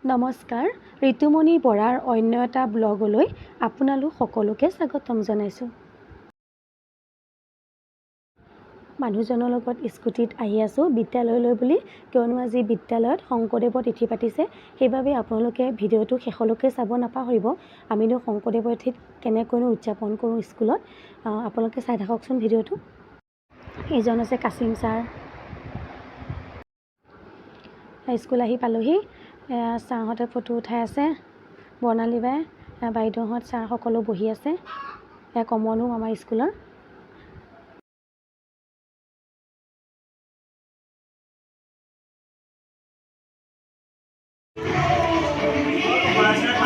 নমস্কাৰ, ঋতুমণি বৰাৰ অন্য এটা ব্লগলৈ আপোনালোক সকলোকে স্বাগতম জনাইছোঁ। মানুহজনৰ লগত স্কুটিত আহি আছোঁ বিদ্যালয়লৈ বুলি, কিয়নো আজি বিদ্যালয়ত শংকৰদেৱৰ তিথি পাতিছে। সেইবাবে আপোনালোকে ভিডিঅ'টো শেষলৈকে চাব নাপাহৰিব। আমিনো শংকৰদেৱৰ তিথিত কেনেকৈনো উদযাপন কৰোঁ স্কুলত, আপোনালোকে চাই থাককচোন ভিডিঅ'টো। এইজন হৈছে কাছিম ছাৰ। স্কুল আহি পালোহি। ছাৰহঁতে ফটো উঠাই আছে, বৰ্ণালী বাই, বাইদেউহঁত, ছাৰ সকলো বহি আছে। কমন ৰুম আমাৰ স্কুলৰ।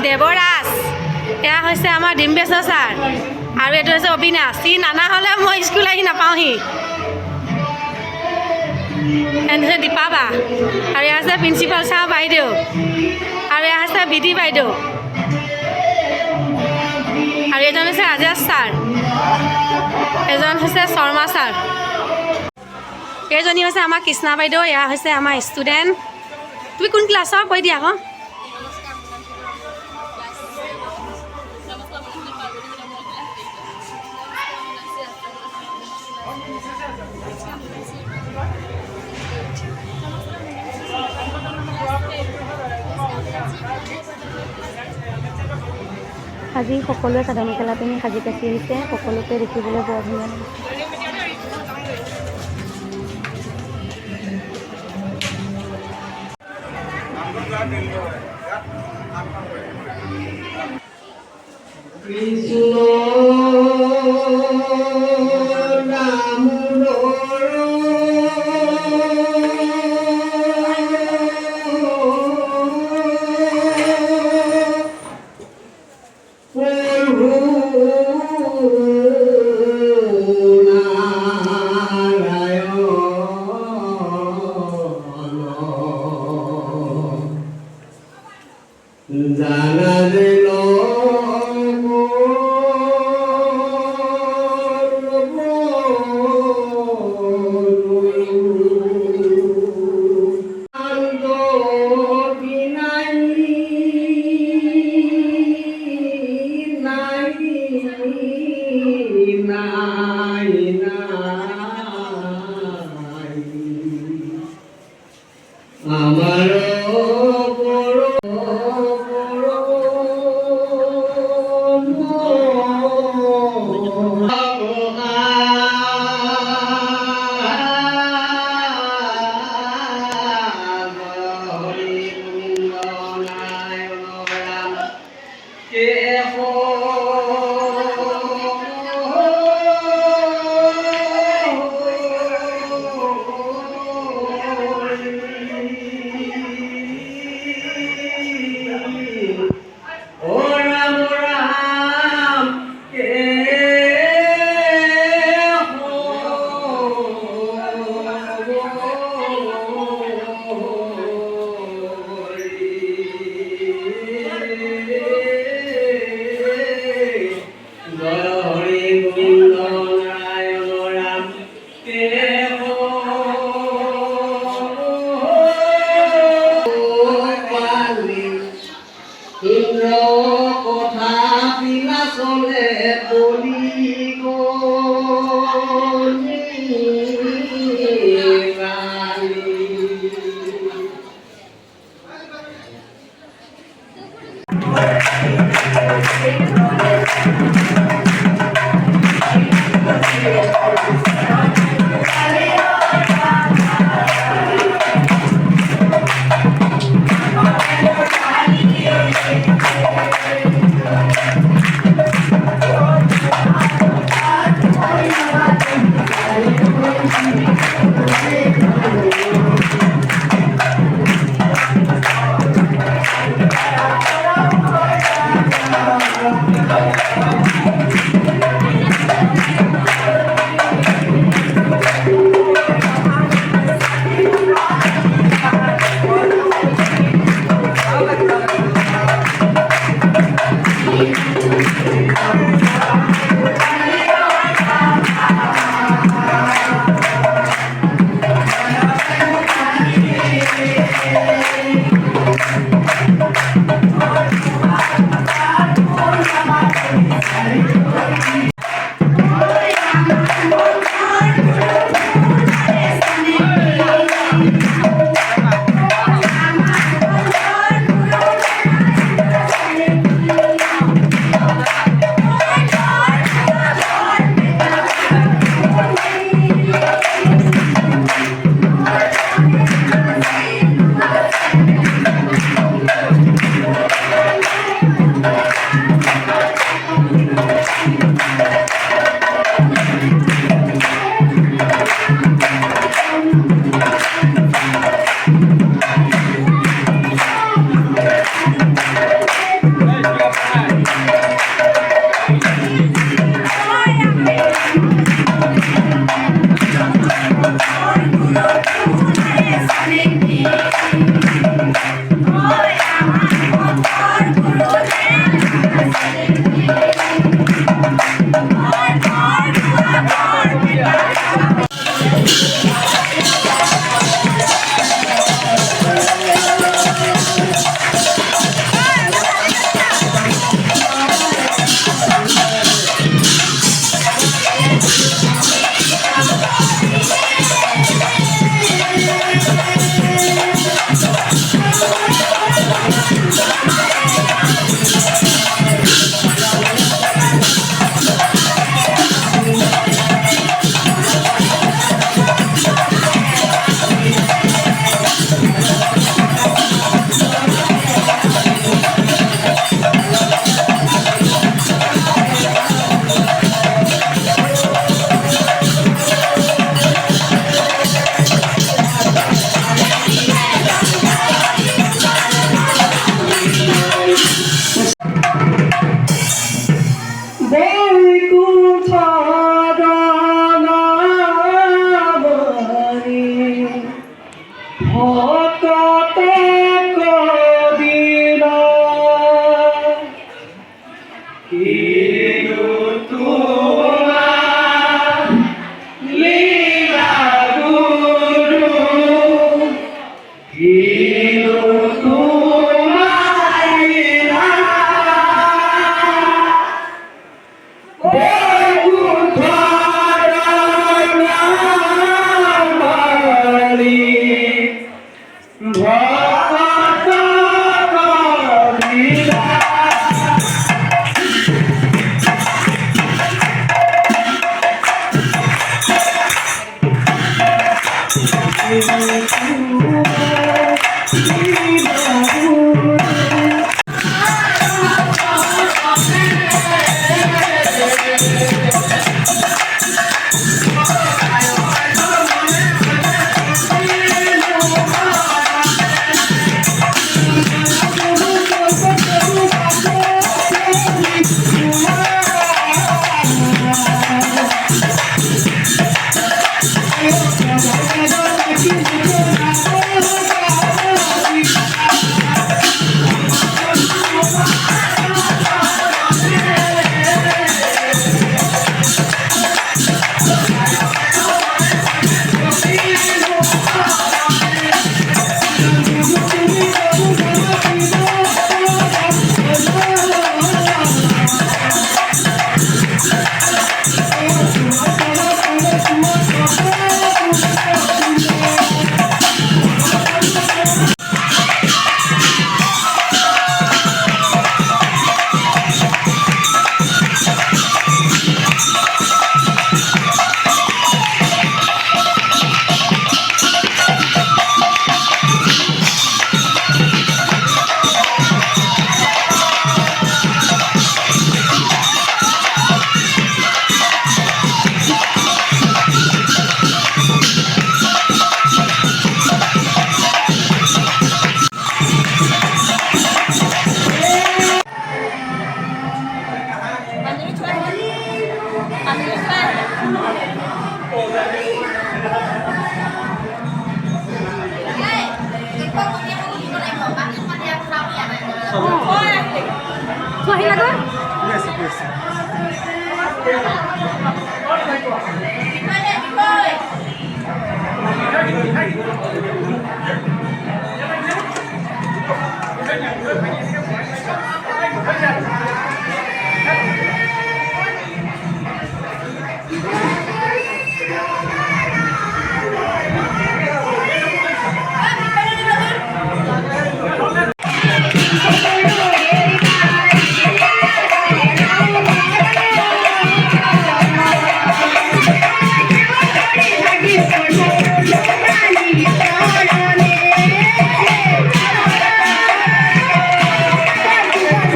দেৱৰাজ, এয়া হৈছে আমাৰ ডিম্বেশ্বৰ ছাৰ, আৰু এইটো হৈছে অবিনাশ। সি নানা হ'লে মই স্কুল আহি নাপাওঁহি। এনে দীপা বা, আৰু এয়া হৈছে প্ৰিন্সিপাল ছাৰ বাইদেউ, আৰু এয়া হৈছে বিধি বাইদেউ, আৰু এজন হৈছে ৰাজেশ ছাৰ, এজন হৈছে শৰ্মা ছাৰ, এইজনী হৈছে আমাৰ কৃষ্ণা বাইদেউ। এয়া হৈছে আমাৰ ষ্টুডেণ্ট। তুমি কোন ক্লাছৰ কৈ দিয়া আকৌ? আজি সকলোৱে চাদৰ মেখেলা পিন্ধি সাজি কাচি আহিছে, সকলোকে দেখিবলৈ বৰ ধুনীয়া লাগিছে।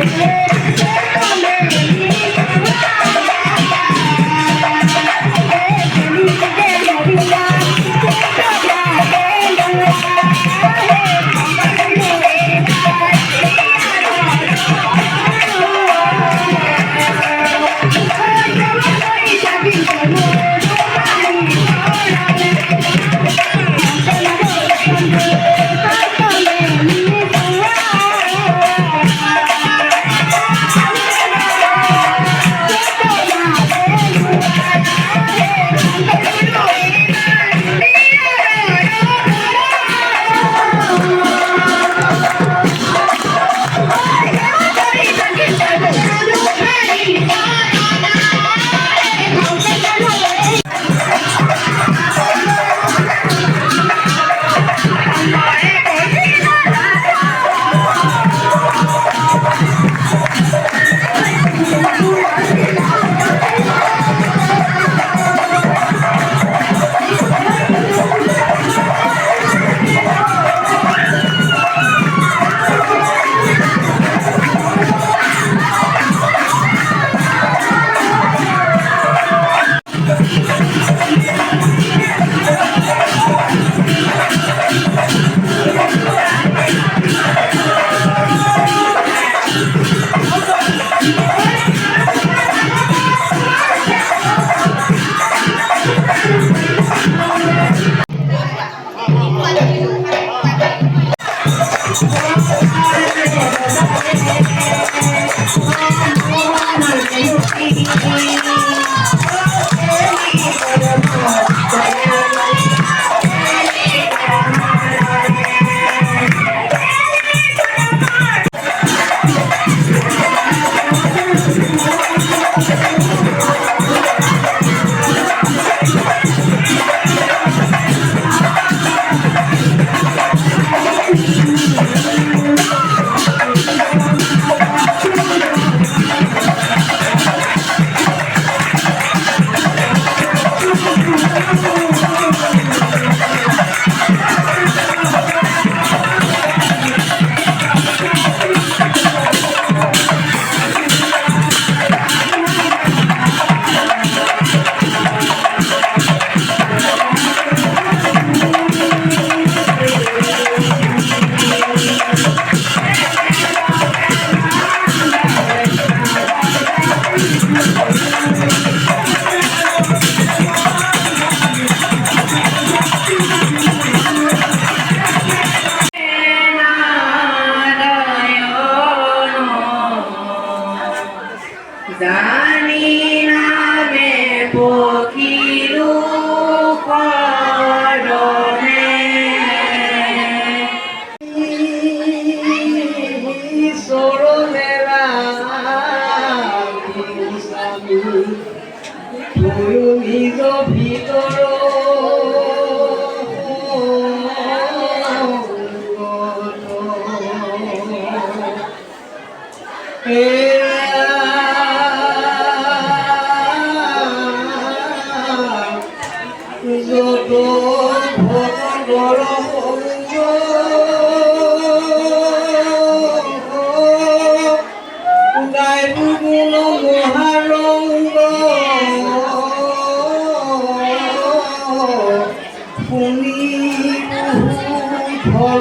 Thank you. জানি নামে পখিলু করনে সরমেরা স্বামী নিজ ভিতর যত ভগর গাইব গুণ মহারঙ্গ শুনি ফল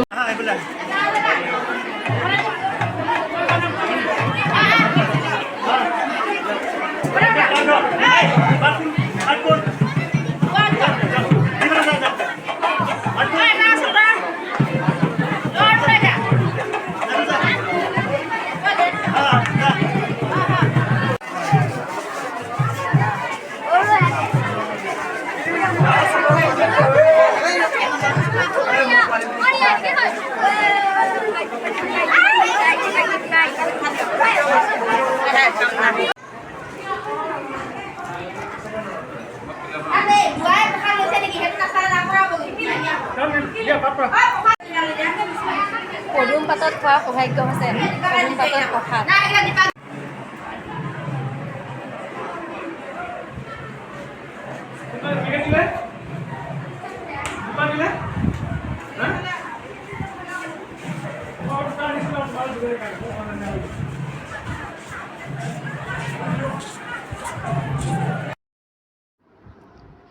পদুম পাতত খোৱা সৌভাগ্য হৈছে পদুম পাতত প্ৰসাদ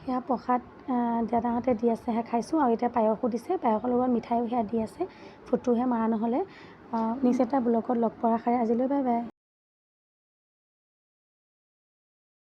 সেয়া প্ৰসাদ দাদাহঁতে দি আছে, সেয়া খাইছোঁ। আৰু এতিয়া পায়সো দিছে, পায়সৰ লগত মিঠাইও সেয়া দি আছে। ফটোহে মাৰা নহ'লে। নেক্সট এটা ব্লগত লগ পোৱাৰ আশাৰে আজিলৈ বাই বাই।